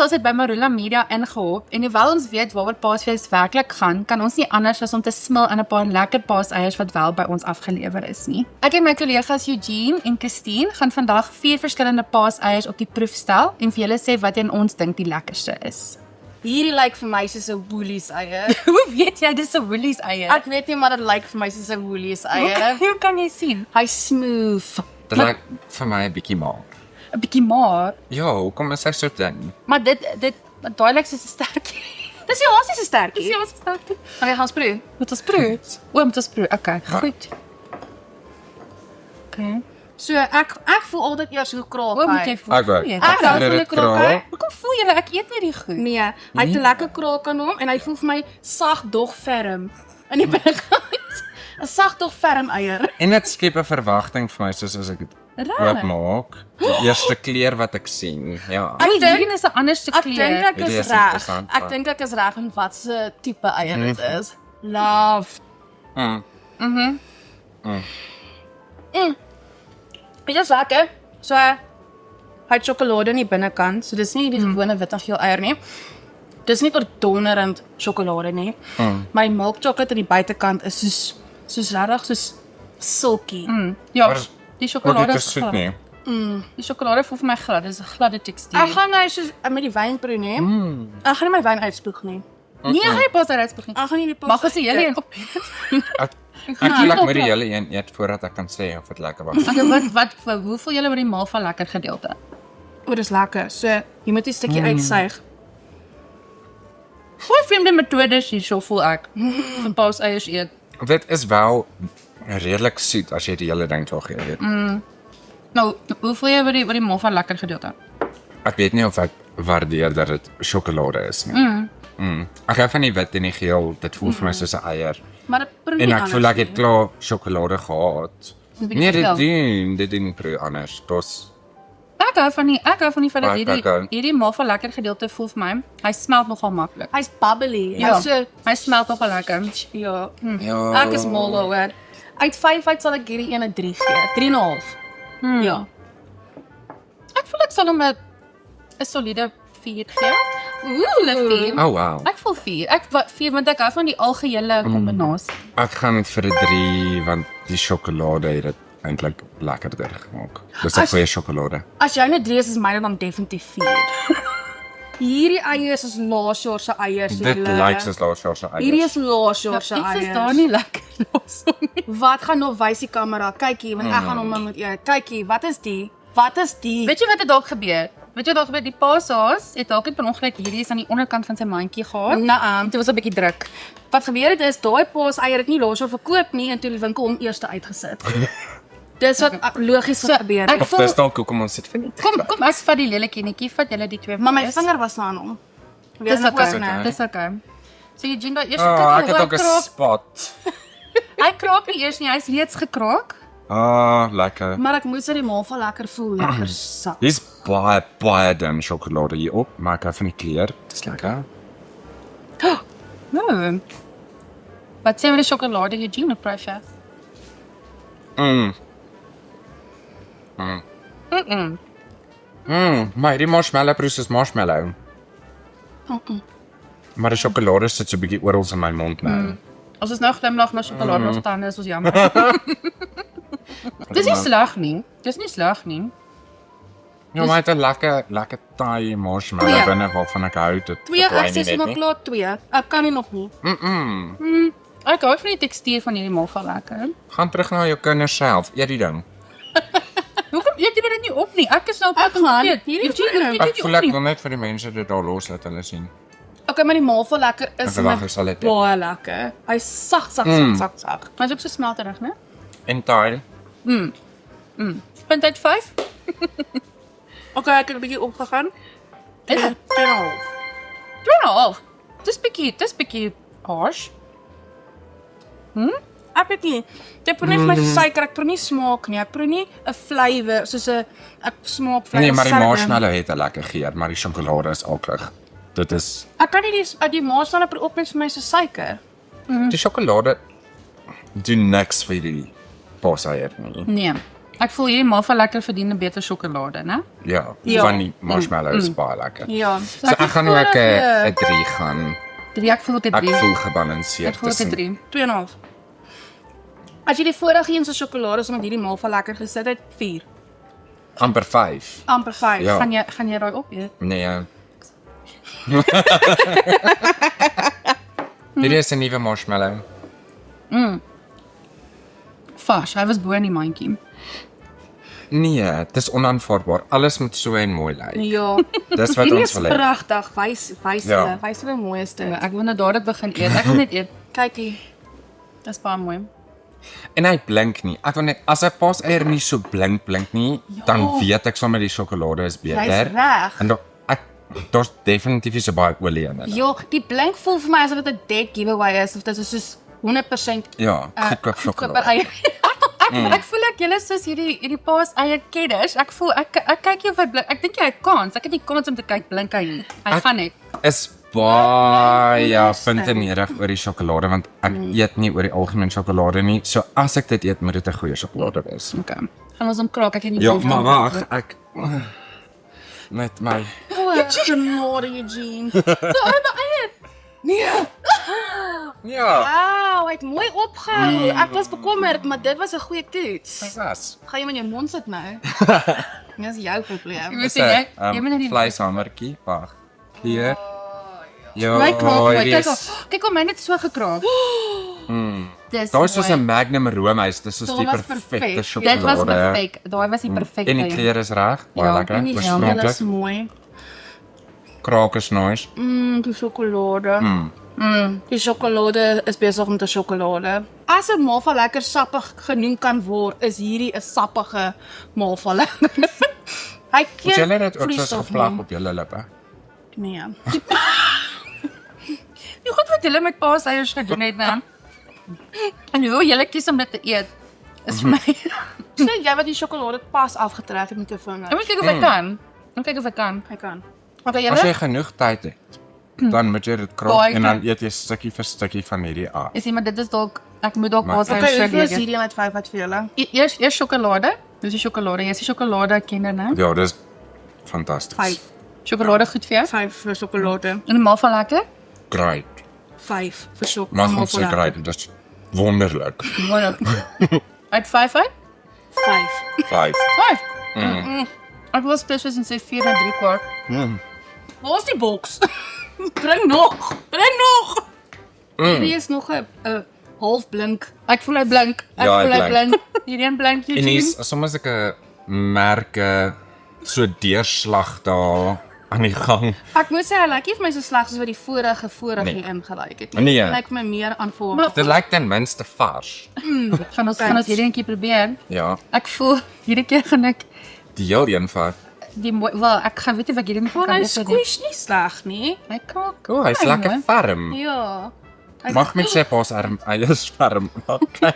ons het by Marula Media ingehop en hoewel ons weet waaroor Paasfees werklik gaan, kan ons nie anders as om te smil aan 'n paar lekker paaseiers wat wel by ons afgelewer is nie. Ek en my kollegas Eugene en Christine gaan vandag 4 verskillende paaseiers op die proef stel en vir julle sê wat in ons dink die lekkerste is. Hierdie lyk vir my soos 'n Woolies eier. Hoe weet jy dis 'n Woolies eier? Ek weet nie, maar dit lyk vir my soos 'n Woolies eier. Hoe kan jy sien? Hy's smooth. Dit lyk vir my 'n bietjie maar. 'n Bietjie maar, Ja, hoekom is hy so dun? Maar dit daai lyk soos 'n stertjie. dis die hasie se sterkie. Dis ons stertjie. Okay, gaan sproe. Met ons proe. Met ons proe. Okay, goed. Okay. So ek voel altyd eers hoe kraak Hoe moet jy hy. voel? Ek ook. Voel jy? Ek hou van die kraak. Hy. Hoekom voel julle ek eet nie die goed? Nee, hy het 'n lekker kraak aan hom en hy voel vir my sag dog ferm in die binnekant. 'n sag dog ferm eier. En dit skep 'n verwagting vir my soos as ek dit oopmaak. Die eerste kleur wat ek sien. Ja. Ek dink- dink hierdie is 'n ander stuk Ek dink kleur. ek Hierdie is is reg. interessant, Ek ja. dink ek is reg in wat se tipe eier dit is. Love. Dit is lekker. So hy het sjokolade in die binnekant, so dis nie die gewone wit en geel eier nie. Dis nie donderend sjokolade nie. Maar die milk chocolate aan die buitekant is soos regtig soos silky. Ja, Maar- die Ook sjokolade dit is is soet glad. nie. Die sjokolade voel vir my glad, dis 'n gladde tekstuur. Ek gaan nou soos met die wyn proe nie. Ek gaan nie my wyn uitspoeg nie. Nee, hy pas uit begin. Ek gaan nie die pas. Mag ons die hele een op. Ek voel ek moet die hele een eet voordat ek kan sê of dit lekker was. Okay, hoe voel julle oor die malva lekker gedeelte? O, dis lekker. So jy moet 'n stukkie uitsuig. Goeie vreemde metodes hierso voel ek. Van paaseiers eet. Dit is wel redelik soet as jy die hele ding tog eet. Nou, hoe voel jy oor die malva lekker gedeelte? Ek weet nie of ek waardeer dat dit sjokolade is nie. Ek hou van die wit en die geel, dit voel vir my soos 'n eier. Maar dit proe nie En ek anders voel ek het nie. klaar sjokolade gehad. bietjie Nee, geel. dit doen proe anders. Dis Ek hou van die feit dat Ek ook. hierdie malva lekker gedeelte voel vir my. Hy smelt nogal maklik. Hy's bubbly. Ja, Hy's so hy smelt nogal lekker. ja. ja. Ek is mal daaroor. Uit 5 uit sal ek hierdie een 'n 3 gee. 3,5. Ja. Ek voel ek sal hom 'n soliede 4 gee. Ooh, 4. Oh wow. Ek voel 4. Ek 4 want ek hou van die algehele kombinasie. Ek gaan vir 'n 3 want die sjokolade het dit eintlik lekkerder gemaak. Dis 'n As- goeie sjokolade. As jy net 3 is myne dan definitief 4. Hierdie eiers is laas jaar se eiers. Dit julle. lyk soos laas jaar se eiers. Hierdie is laas jaar se Iets is eiers. daar nie lekker los om nie. Wat gaan nog wys die kamera? Kyk hier, want ek gaan hom nou moet eet. Kyk hier, wat is die? Wat is die? Weet jy wat het dalk gebeur? Weet jy wat dalk gebeur? Die paashaas het dalk net per ongeluk hierdie is aan die onderkant van sy mandjie gehad. Nee, Dit was 'n bietjie druk. wat gebeur het is daai paas eier het nie laas jaar verkoop nie en toe die winkel hom eers uitgesit. Dis wat logies wat gebeur het. Of dis dalk hoekom ons dit vind. Kom ek vat die lelike netjie, vat julle die twee. Maar my is. vinger was nou aan hom. Dis nog okay. ook nou. Dis okay. So jy daai eers Oh, ek kyk het hoe ook 'n kraak. spot. Hy kraak nie eers nie, hy's reeds gekraak. Ah, lekker. Maar ek moes dit malva lekker voel, lekker sak. Dis baie dun sjokolade hier op, maar ek hou van die kleur. Dis lekker. No. Wat sê jy oor die sjokolade Eugene op pressure? Maar die marshmallow proes is marshmallow. Maar die sjokolade sit so 'n bietjie oral in my mond nou. As ons nou glimlag na sjokolade nog tande is ons jammer. Dis nie sleg nie. Dis nie sleg nie. Ja, maar dit 'n lekker taai marshmallow Twee. binne waarvan ek hou dit. 2, ek sê sommer klaar 2. Ek kan nie nog nie. Ek hou van die tekstuur van hierdie malva lekker. Gaan terug na jou kinders self. Eet die ding. Hoekom eet jy dit nie op nie? Ek is nou op Ek gaan. eet. Hierdie Eugene, is Ek voel ek wil net vir die mense dit daar los laat hulle sien. Okay, maar die malva lekker is Vandag is al dit. baie lekker. Hy sag. Maar is ook so smelterig, né? En taai. Punt uit 5. Okay, ek het 'n bietjie opgegaan. Is dit 2,5. 2,5? Dis bietjie harsh. Ek weet nie. Dit proe nie vir my so suiker, ek proe nie smaak nie. Ek proe nie 'n flavour soos 'n ek smaak flavour. Nee, maar die sterk. marshmallow het 'n lekker geur, maar die sjokolade is aklig. Dit is Ek kan nie die marshmallow proe op net vir my so suiker. die sjokolade doen niks vir die paaseier nie. Nee. Ek voel hierdie malva lekker verdien 'n beter sjokolade, né? Ja, Ja. van die marshmallows is baie lekker. Ja. So ek gaan ook 'n 3 gaan. 3 ek voel dit Ek 3. voel Ek gebalanseerd voel dit 3. 2,5. As jy die vorige een se sjokolade saam met hierdie malva lekker gesit het, 4. amper 5. Amper 5. Ja. Gaan jy daai opeet? Nee. Dit is 'n nuwe marshmallow. Vars, hy was bo in die mandjie. Nee, dit is onaanvaarbaar. Alles moet so en mooi lyk. Ja. Dis wat Hierdie ons is wil hê. pragtig. Wys Ja. hulle. Wys hulle mooi is dit. Ek wil nou dadelik begin eet. Ek wil net eet. Kyk hier. Dis baie mooi. En hy blink nie. Ek wil net as 'n paaseier nie so blink nie, dan weet ek sommer die sjokolade is beter. Jy's reg. En daar's definitief nie so baie olie in dit. Ja, die blink voel vir my asof dit 'n dead giveaway is of dit is soos 100% Ja, goedkoop sjokolade. eier. Ek voel ek julle soos hierdie paas eie kenners. Ek voel ek kyk jy vir blink. Ek dink jy het kans. Ek het nie kans om te kyk blink hy nie. Hy gaan net. Is baie vintenerig oor die sjokolade want ek eet nie oor die algemeen sjokolade nie. So as ek dit eet, moet dit 'n goeie sjokolade wees. Okay. Gaan ons hom kraak. Ek het nie Ja, boven- maar wag, ek met my Genade, Eugene. Nee. ja, Wow, hy het mooi opgehou. Ek was bekommerd, maar dit was 'n goeie toets. was. Gaan jy met jou mond sit nou? Dis jou probleem. Jy moet sê jy moet net die vleishamertjie, wag. Hier. Ja, my kraak mooi. hierdie Kyk is- kyk hoe my net so gekraak. Dis Daar is soos mooi. 'n Magnum roomys, dis soos Dit die was perfekte perfek. sjokolade. Dit was perfek. Daai was die perfekte. En die kleur is reg, baie Ja, lekker. En die hemel Oorspronklik. is mooi. Kraak is nice. Die sjokolade. Die sjokolade is besig om te sjokolade. As 'n malva lekker sappig genoem kan word, is hierdie 'n sappige malva lekker. Hy Het keer julle dit ook soos vloeistof geplak nie. op julle lippe? Nee. Jy goed wat julle met paaseiers gedoen het, né? En hoe julle kies om dit te eet is vir my. Sê jy wat die sjokolade pas afgetrek het met jou vinger. Ek moet kyk of ek kan. Ek kyk of ek kan. Hy kan. Okay, As jy julle? genoeg tyd het, dan moet jy dit kraak Baie en dan tyd. eet jy stukkie vir stukkie van hierdie af. Is maar dit is dalk ek moet dalk Maar- paaseiers Okay, hoeveel is eet. hierdie met 5 wat vir julle? Eers sjokolade. Dis die sjokolade. Jy is die sjokolade kenner, né? Ja, dis fantasties. 5. Sjokolade goed vir jou. 5 vir sjokolade. En normaal van lekker. Great. 5 vir sjokolade. Mag ons so great, dis wonderlik. Uit 5 uit? 5. 5. 5. Ek was spesifies en sê 4 en 3 kwart. Waar is die boks? Bring nog. Hierdie is nog 'n half blink. Ek voel hy blink. Ek Ja, hy voel hy blink. blink. Hierdie een blink En Eugene. hier's soms ek 'n merke so deurslag daar aan die gang. Ek moet sê hy lyk nie vir my so sleg soos wat die vorige Nee. ingelyk het Nee. Hy lyk vir my meer aanvoer. Maar- Dit lyk ten minste vars. Gaan ons hierdie eentjie probeer. Ja, Ek voel hierdie keer gaan ek die heel een vat. die mooi wel ek gaan weet nie wat hierdie nie Maar kan hy doen. squish nie sleg nie. Hy kraak. O, hy's Fyn, lekker hoor. ferm. Ja. Mag met sy paasarm, hy is ferm. Okay.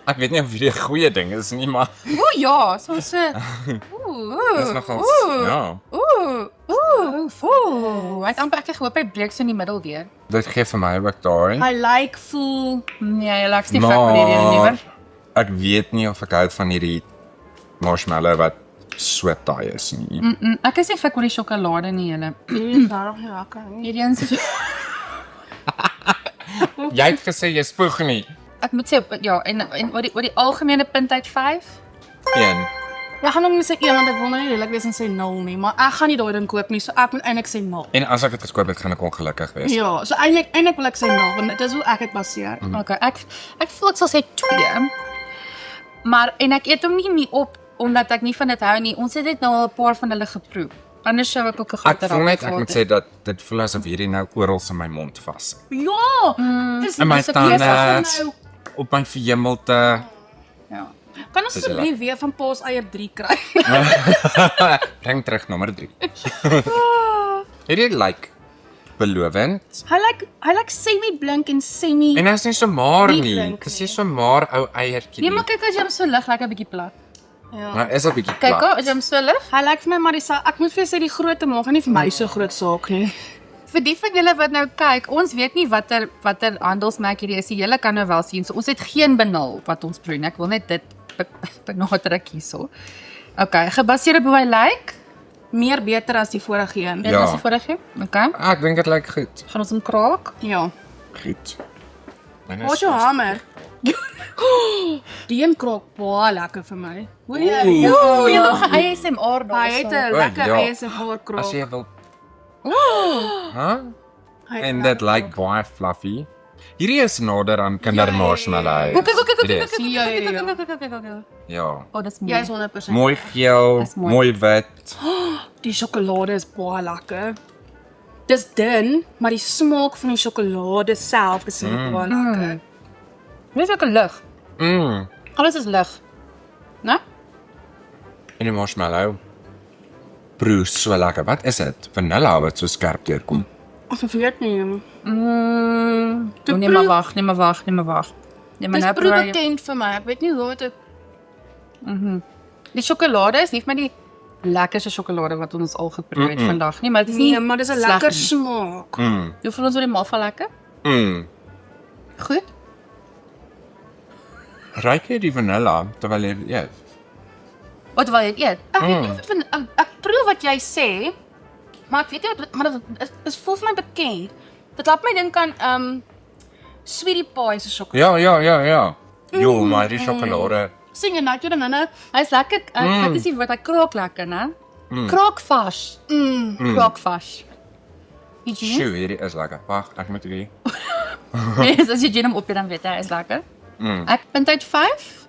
Ek weet nie of hierdie 'n goeie ding is nie, maar O ja, so se. dis nogal ja. Ooh. Ek amper ek hoop hy breek so in die middel weer. Dit gee vir my ook daai. Hy lyk voel Nee, jy laks nie vet met hierdie nie, hoor. Ek weet nie of ek hou van hierdie marshmallow wat so taai is nie. Ek is nie gek oor die sjokolade nie, julle. daar nog lekker nie. Hierdie een is Jy het gesê jy spoeg nie. ek moet sê ja, en oor die algemene punt uit 5. 1. Ek gaan hom nie sê 1 want ek wil nou nie lelik wees en sê 0 nie, maar ek gaan nie daai ding koop nie, so ek moet eintlik sê 0. En as ek dit gekoop het, gaan ek ongelukkig wees. Ja, so eintlik wil ek sê 0 want dit is hoe ek dit baseer. Okay, ek voel ek sal sê 2. Maar en ek eet hom nie op omdat ek nie van dit hou nie. Ons het dit nou al 'n paar van hulle geproe. Anders sou ek ook 'n Ek groter voel net gehad ek moet het. sê dat dit voel asof hierdie nou oral in my mond vas. Ja. Dis In my dis 'n besig tande, nou. op my verhemelte. Ja. Kan ons Dis asseblief weer van paas eier 3 kry? Bring terug nommer 3. Hierdie lyk belovend. Hy lyk semi blink en semi. En hy's nie so maar Nie nie. blink Dis nie. nie so maar ou eiertjie Nee, nie. maar kyk as jy hom so lig, lekker bietjie plat. Ja. Maar is 'n bietjie Kyk, plat. as jy hom so lig. Hy lyk vir my maar ek moet vir jou sê die grootte maak nie vir my so groot saak nie. Vir die van julle wat nou kyk, ons weet nie watter handelsmerk hierdie is. Julle kan nou wel sien. So ons het geen benul wat ons proe nie. Ek wil net dit benadruk hierso. Okay, gebaseer op hoe hy lyk. Meer beter as die vorige een. Dit Ja. was die vorige. Okay. Ek dink dit lyk goed. Gaan ons hom kraak? Ja. Goed. Wat is jou hamer? Die een krok baie lekker vir my. Hoor jy? Ooh, jy het nog 'n ASMR daar. Hy het 'n O, lekker ja. ASMR krok. As jy wil. Huh? En dit lyk baie fluffy. Hierdie is nader aan kindermarshmallow. Dit is. Ja. Oh, dis Jy mooi. is 100%. Mooi geel, Dis mooi. mooi wit. Die sjokolade is baie lekker. Dis dun, maar die smaak van die sjokolade self is baie lekker. Dit is ook 'n lig. Alles is lig. Né? En die marshmallow. Proe so lekker. Wat is dit? Vanilla wat so skerp deurkom. Ek weet nie. Nee, maar wag, nee, maar wag, nee, maar wag. Nee, maar Dis nou proe probeer jy- bekend vir my. Ek weet nie hoe om dit Die sjokolade is nie vir my die lekkerste sjokolade wat ons al geproe het vandag nie, maar dit is nie Nee, maar dis 'n sleg lekker nie. smaak. Hoe voel ons oor die malva lekker? Goed. Ruik jy die vanilla terwyl jy eet? Wat wil jy eet? Ek weet nie of dit van ek proe wat jy sê, maar ek weet nie wat maar dit is voel vir my bekend. Dit laat my dink aan sweetie pie se sjokolade. Ja. Jo, maar die sjokolade. Sien jy nou toe dan Hy's lekker. Wat is die woord? Hy kraak lekker, né? Kraakvars. Kraakvars. Eugene? Sjoe, hierdie is lekker. Wag, ek moet hierdie. Nee, as jy Eugene hom op dan weet hy is lekker. Ek punt uit 5.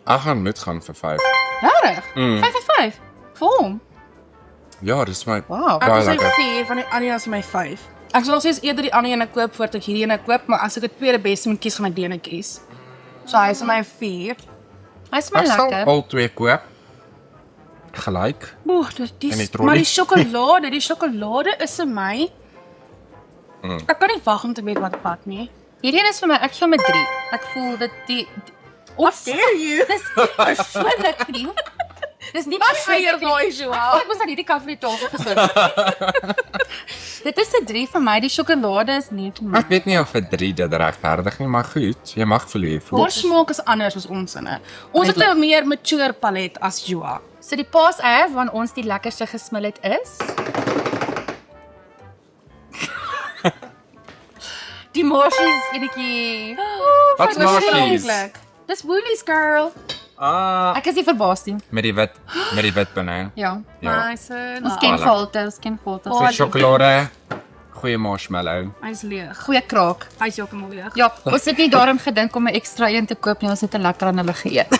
Ek gaan moet gaan vir 5. Regtig? 5 uit 5. Vir hom. Ja, dis my. Wow. Ek Baie is lekker. 4 van die ander is my 5. Ek sal steeds eerder die ander ene koop voordat ek hierdie ene koop, maar as ek 'n tweede beste moet kies, gaan ek die ene kies. So hy is my 4. Hy's my Ek sal lekker. al twee koop. Gelyk. Oeh, En die dis trollie. maar die sjokolade is in my. Ek kan nie wag om te weet wat pad nie. Hierdie een is vir my, ek gee hom 'n 3. Ek voel dit die ons Dare you? dis swinnig vriend. Dis nie Eier daai Joao. Ek moes aan hierdie kant van die tafel gesit. Dit is 'n 3 vir my. Die sjokolade is nie vir my. Ek weet nie of vir 3 dit regverdig nie, maar goed. Jy mag voel hoe jy voel. Ons smaak is anders as ons inne. Ons het 'n meer mature palet as Joa. So die paas eier waarvan ons die lekkerste gesmil het is die Marshalls enetjie. Wat's Marshalls? Dis Woolies girl. Ek is nie verbaas nie. Met die wit binne. Ja. Ja. Nice. Ons ken gehalte, ons ken gehalte. So sjokolade, goeie marshmallow. Hy's leeg. Goeie kraak. Hy's heeltemal leeg. Ja, ons het nie daarom gedink om 'n ekstra een te koop nie, ons het te lekker aan hulle geëet.